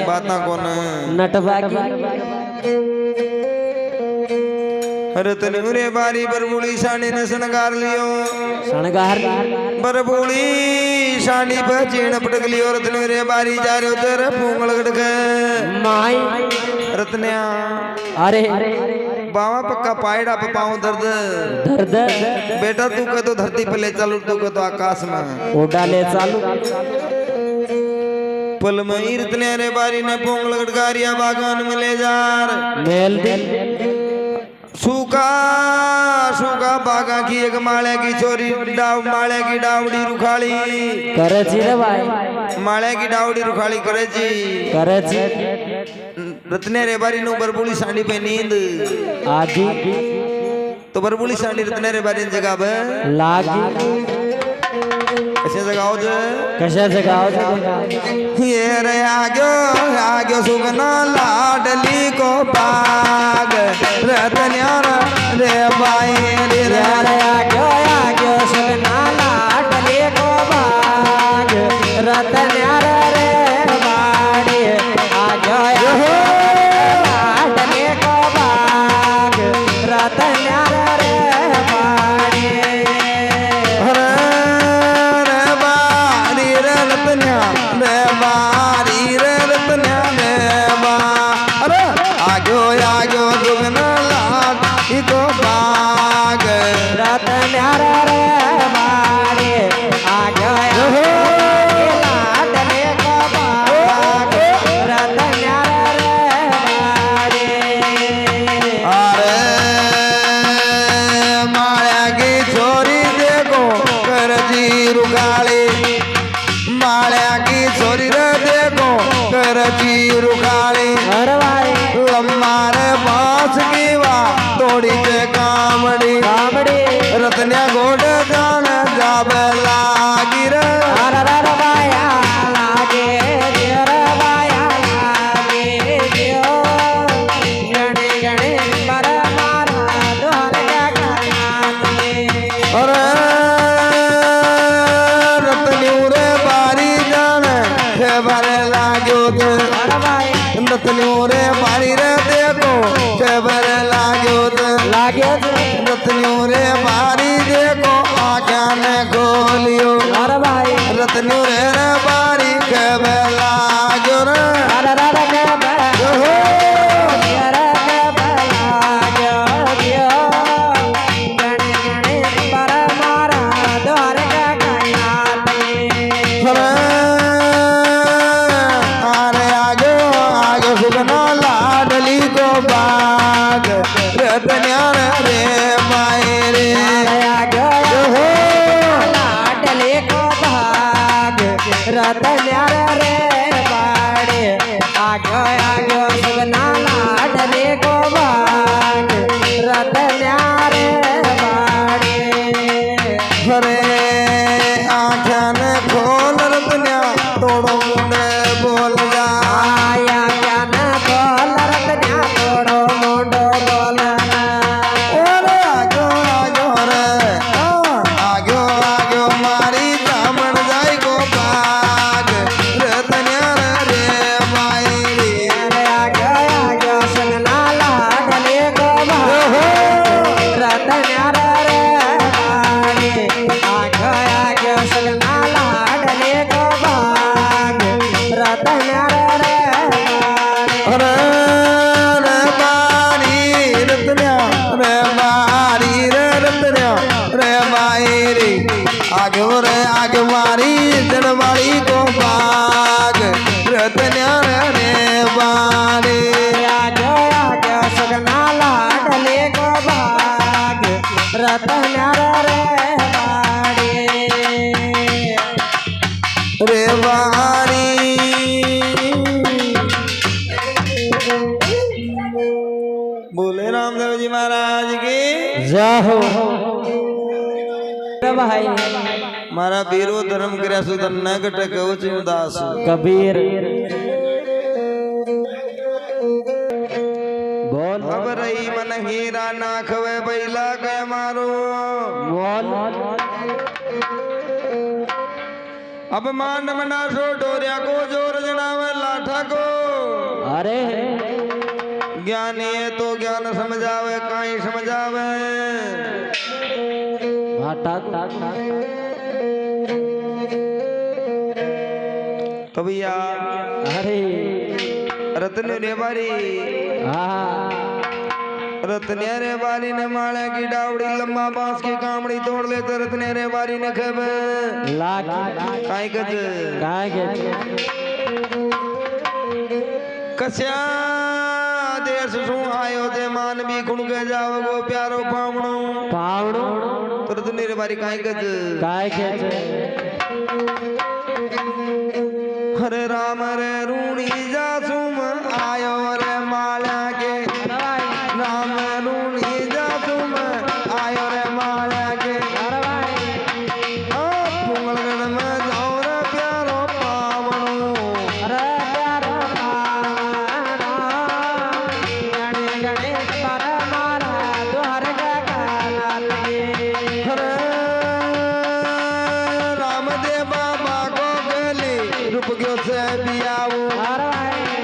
बाता कोन नटबागी रतन उरे बारी बरबुली सानी ने शणगार लियो शणगार बरबुली सानी पे चीन पटक लियो रतन उरे बारी जा रहे उधर पूंगल गड़क माई रतन्या अरे बावा पक्का पायड़ा पे पाऊं दर्द दर्द बेटा तू के तो धरती पे ले चालू तू के तो आकाश में उड़ा ले चालू पल में इतने रे बारी ने पोंगल गड़कारिया बागान में ले जार मेल सूखा सूखा बागा की एक माले की चोरी माले की डावड़ी रुखाली करे जी रे भाई माले की डावड़ी रुखाली करे जी रत्ने रे बारी नो बरबुली सांडी पे नींद आदि तो बरबुली सांडी रत्ने रे बारी जगह पे लागी कैसे जगाओ जे कैसे जगाओ जे ये रे आगो सुगना लाडली को बाग रतन्या रे बाई रे आगो सुगना लाडली को बाग रतन्या रे बाड़ी आगो लाडली को बाग रतन्या रे बाड़ी रतन्या गोड जान जाबे लागी रे बाया लागे देर बाया लागे दियो गणे गणे पर मारा दोहर अरे रतन्यू रे बारी जान हे बारे लाग्यो ते रतन्यू रे बारी रे देखो हे बारे लाग्यो ते रतन्यू रे बारी देखो आँखा ने खोलियो रतन्यू रे बारी के बेला जो रे लाडली को बाग रतन्या रे माए रे लाडली को भाग रतन्या रे बाड़े आगो आगो सुगना लाडली को भाग रतन्या रे बाड़े हरे आँखा ने खोल रतन्या तोड़ो मुंडे बोल जा आया क्या न बोल रतन्या तोड़ो मुंडो बोलना ओरे आगो आगो रे आगो आगो मारी जामन जाई को बाग रतन्या रे माई रे आगो आगो सुगना लाडली को भाग रतन्या रे बाड़े आगो आगो सुगना लाडली को भाग रतन्या रे अरे रे बारी रतन्या रे बारी रे रतन्या रे माई रे आगो रे आगो मारी जनवाड़ी को बाग रतन्या रे बारी आगो आगो सुगना लाडली को भाग रतन्या रे बाड़े रे बारी बोले रामदेव जी महाराज की जय हो भाई मारा बीरो धर्म कर्या सुधर न घटक उची उदास कबीर बोल अब रही मन हीरा ना खवे बैला के मारो बोल अब मांड मना सो डोरिया को जोर जनावे लाठा को अरे ज्ञानी है तो ज्ञान समझावे काई समझावे तो भैया अरे रत्न रे बारी रत्न रे बारी ने माले की डावड़ी लंबा बांस की कामड़ी तोड़ ले तो रत्न रे बारी ने खब काई कज कस्या देश सु आयो ते मान भी गुण के जाओ गो प्यारो पावणो तो रत्न रे बारी काई कज हरे राम रे रूणी जासुम आयो रे माला के राम रूणी जासुम आयो रे माला के पुंगलगढ़ में जाओ रे प्यारो पावणो हरे रामदेव बाबा को गली रुप गयो से बियाऊ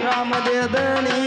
राम दे दनी